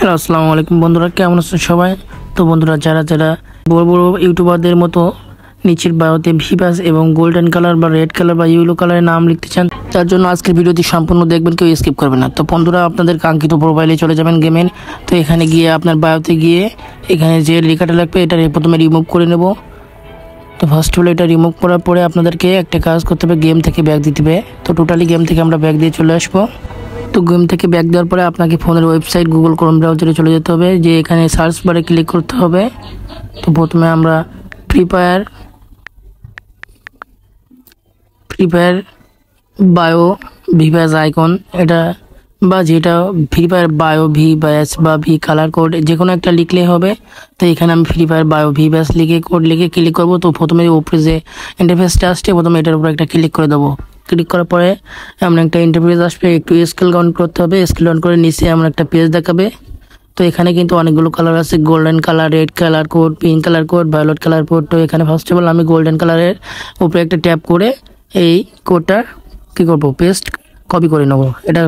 Hello আসসালামু আলাইকুম বন্ধুরা, কেমন আছেন সবাই? তো বন্ধুরা, যারা যারা বড় বড় ইউটিউবারদের মতো নিচের বায়োতে ভিপাস এবং গোল্ডেন কালার বা রেড কালার বা ইয়েলো কালারের নাম লিখতে চান, তার জন্য আজকের ভিডিওটি সম্পূর্ণ দেখবেন, কেউ স্কিপ করবেন না। তো বন্ধুরা, আপনাদের কাঙ্ক্ষিত প্রোফাইলে চলে যাবেন গেমের। তো এখানে গিয়ে আপনার বায়োতে গিয়ে এখানে যে লেখাটা লাগবে এটা প্রথমে রিমুভ করে নেব। তো ফার্স্ট হলো এটা রিমুভ করার পরে আপনাদেরকে একটা কাজ করতে হবে, গেম থেকে ব্যাক দিতে হবে। তো টোটালি গেম থেকে আমরা ব্যাক দিয়ে চলে আসবো। তো গেম থেকে ব্যাক দেওয়ার পরে আপনাকে ফোনের ওয়েবসাইট গুগল ক্রোম ব্রাউজারে চলে যেতে হবে, যে এখানে সার্চ বারে ক্লিক করতে হবে। তো প্রথমে আমরা free fire bio Vivas icon এটা বা যেটা ফ্রি ফায়ার বায়ো ভি ব্যাস বা ভি কালার কোড যে কোনো একটা লিখলেই হবে। তো এখানে আমি ফ্রি ফায়ার বায়ো ভি ব্যাস লিখে কোড লিখে ক্লিক করব। তো প্রথমে উপরে যে ইন্টারফেসটা আসছে প্রথমে এটার উপর একটা ক্লিক করে দেবো। ক্লিক করার পরে এমন একটা ইন্টারফেস আসবে, একটু স্কেল ডাউন করতে হবে। স্কেল ডাউন করে নিচে এমন একটা পেজ দেখাবে। তো এখানে কিন্তু অনেকগুলো কালার আছে, golden colour, red colour code, pink colour code, violet colour code. তো এখানে ফার্স্ট অফ অল আমি গোল্ডেন কালারের উপরে একটা ট্যাপ করে এই কোডটা কী করবো, পেস্ট কপি করে নেবো। এটা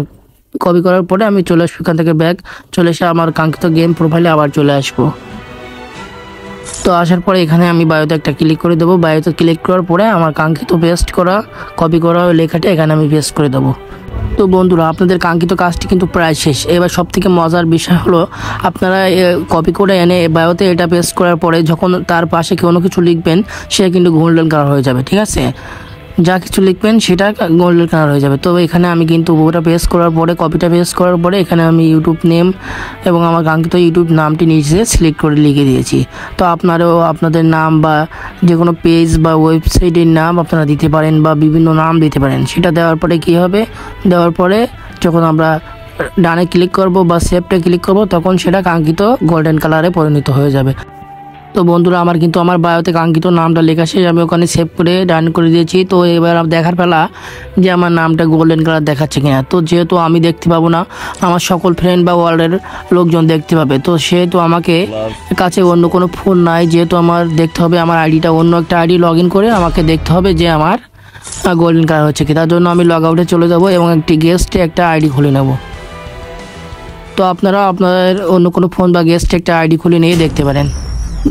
কপি করার পরে আমি চলে আসবো এখান থেকে ব্যাক, চলে এসে আমার কাঙ্ক্ষিত গেম প্রোফাইলে আবার চলে আসবো। তো আসার পরে এখানে আমি বায়োতে একটা ক্লিক করে দেবো। বায়োতে ক্লিক করার পরে আমার কাঙ্ক্ষিত পেস্ট করা কপি করা লেখাটা এখানে আমি পেস্ট করে দেবো। তো বন্ধুরা, আপনাদের কাঙ্ক্ষিত কাজটি কিন্তু প্রায় শেষ। এবার সবথেকে মজার বিষয় হলো, আপনারা কপি করে এনে বায়োতে এটা পেস্ট করার পরে যখন তার পাশে কোনো কিছু লিখবেন সে কিন্তু গোল্ডেন কালার হয়ে যাবে, ঠিক আছে? যা কিছু লিখবেন সেটা গোল্ডেন কালার হয়ে যাবে। তো এখানে আমি কিন্তু ওটা পেস্ট করার পরে, কপিটা পেস্ট করার পরে এখানে আমি ইউটিউব নেম এবং আমার কাঙ্ক্ষিত ইউটিউব নামটি নিচে সিলেক্ট করে লিখে দিয়েছি। তো আপনারাও আপনাদের নাম বা যে কোনো পেজ বা ওয়েবসাইটের নাম আপনারা দিতে পারেন বা বিভিন্ন নাম দিতে পারেন। সেটা দেওয়ার পরে কী হবে, দেওয়ার পরে যখন আমরা ডানে ক্লিক করব বা সেভটা ক্লিক করব তখন সেটা কাঙ্ক্ষিত গোল্ডেন কালারে পরিণত হয়ে যাবে। তো বন্ধুরা, আমার কিন্তু আমার বায়োতে কাঙ্ক্ষিত নামটা লেখা শেষ, আমি ওখানে সেভ করে ডান করে দিয়েছি। তো এবার দেখার পেলা যে আমার নামটা গোল্ডেন কালার দেখাচ্ছে কিনা। তো যেহেতু আমি দেখতে পাবো না, আমার সকল ফ্রেন্ড বা ওয়ার্ল্ডের লোকজন দেখতে পাবে। তো সেহেতু আমাকে কাছে অন্য কোনো ফোন নাই, যেহেতু আমার দেখতে হবে আমার আইডিটা অন্য একটা আইডি লগ ইন করে আমাকে দেখতে হবে যে আমার গোল্ডেন কালার হচ্ছে কি। তার জন্য আমি লগ আউটে চলে যাব এবং একটি গেস্টে একটা আইডি খুলে নেব। তো আপনারা আপনাদের অন্য কোনো ফোন বা গেস্টে একটা আইডি খুলে নিয়ে দেখতে পারেন।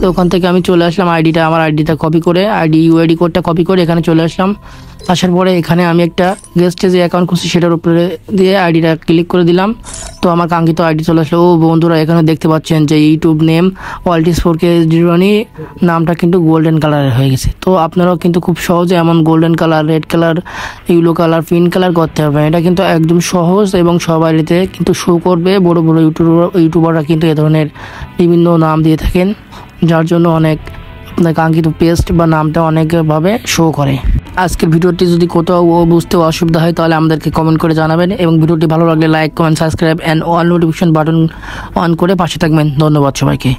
তো ওখান থেকে আমি চলে আসলাম, আমার আইডিটা কপি করে ইউআইডি কোডটা কপি করে এখানে চলে আসলাম। আসার পরে এখানে আমি একটা গেস্টে যে অ্যাকাউন্ট খুঁজছি সেটার উপরে দিয়ে আইডিটা ক্লিক করে দিলাম। তো আমার কাঙ্ক্ষিত আইডি চলে আসলো। ও বন্ধুরা, এখানে দেখতে পাচ্ছেন যে ইউটিউব নেম Waltis4K0 নামটা কিন্তু গোল্ডেন কালারের হয়ে গেছে। তো আপনারাও কিন্তু খুব সহজে এমন golden colour, red colour, yellow colour, pink colour করতে পারবেন। এটা কিন্তু একদম সহজ এবং সবাইতে কিন্তু শো করবে। বড় বড় ইউটিউবাররা কিন্তু এ ধরনের বিভিন্ন নাম দিয়ে থাকেন, যার জন্য অনেক আপনার কাঙ্ক্ষিত পেস্ট বা নামটা অনেকভাবে শো করে। আজকের ভিডিওটি যদি কোথাও বুঝতে অসুবিধা হয় তাহলে আমাদেরকে কমেন্ট করে জানাবেন, এবং ভিডিওটি ভালো লাগলে like, comment, subscribe and all notification button on করে পাশে থাকবেন। ধন্যবাদ সবাইকে।